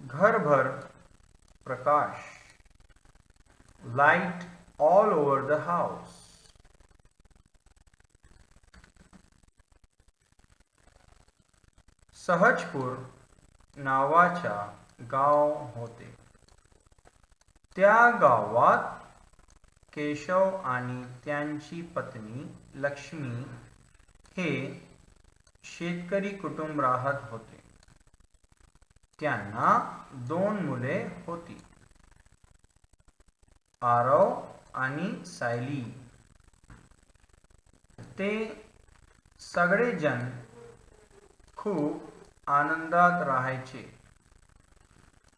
घर भर प्रकाश, light all over the house. सहजपूर नावाच्या गाव होते. त्या गावात केशव आणि त्यांची पत्नी लक्ष्मी हे शेतकरी कुटुंब राहत होते. त्यांना 2 मुले होती, आरव आणि सायली. ते सगळेजण खूप आनंदात राहायचे.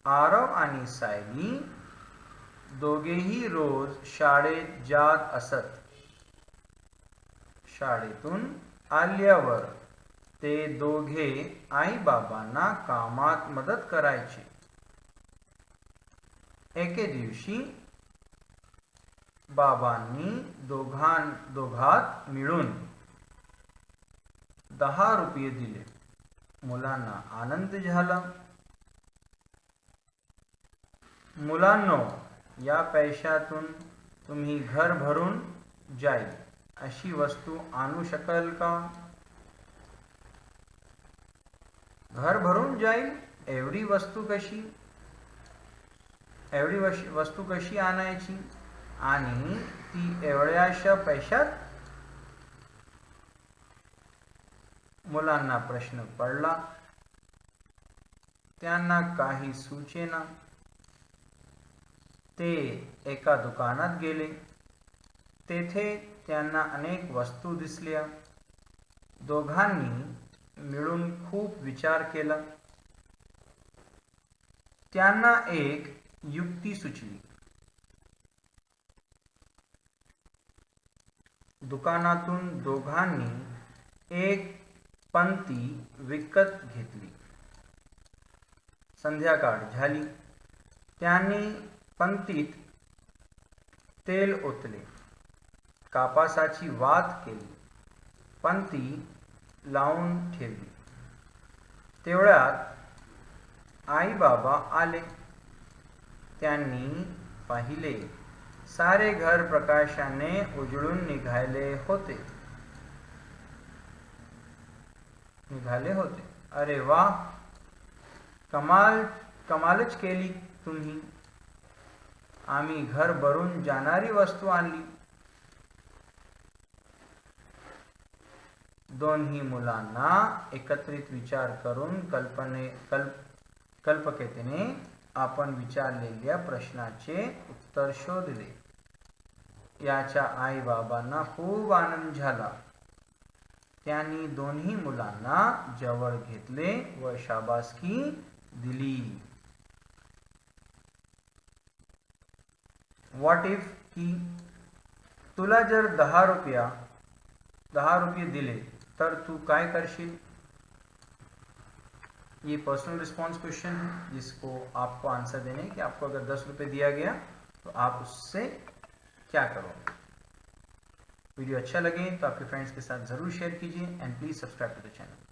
आरव आणि सायली दोघेही रोज शाळेत जात असत. शाळेतून आल्यावर ते दोघे आई बाबांना कामात मदत करायचे. एके दिवशी बाबांनी दोघात मिळून 10 रुपये दिले. मुलांना आनंद झाला. मुलांनो, या पैशातून तुम्ही घर भरून जाईल अशी वस्तू आणू शकाल का? घर भरून जाईल एवढी वस्तू कशी आणायची आणि ती एवढ्याशा पैशात? मुलांना प्रश्न पडला. त्यांना काही सुचेना. ते एका दुकानात गेले. तेथे त्यांना अनेक वस्तू दिसल्या. दोघांनी मिळून खूप विचार केला. त्यांना एक युक्ती सुचली. दुकानातून दोघांनी एक पंती विकत घेतली. संध्याकाळ झाली. त्यांनी पंतीत तेल ओतले. कापसाची वात केली. पंती लावून ठेवली. तेवढ्यात आई बाबा आले. त्यांनी पाहिले. सारे घर प्रकाशाने उजळून निघाले होते. अरे वा, कमालच केली तुम्ही. आम्ही घर भरून जाणारी वस्तू आणली. दोन्ही मुलांना एकत्रित विचार करून कल्पकतेने आपण विचारलेल्या प्रश्नाचे उत्तर शोधले. याच्या आई बाबांना खूप आनंद झाला. त्यांनी दोन्ही मुलांना जवळ घेतले व शाबासकी दिली. व्हॉट इफ की तुला जर 10 रुपये दिले तर तू काय करशील? ये पर्सनल रिस्पॉन्स क्वेश्चन है जिसको आपको आंसर देने कि आपको अगर 10 रुपये दिया गया तो आप उससे क्या करोगे? वीडियो अच्छा लगे तो आपके फ्रेंड्स के साथ जरूर शेयर कीजिए and please subscribe to the channel.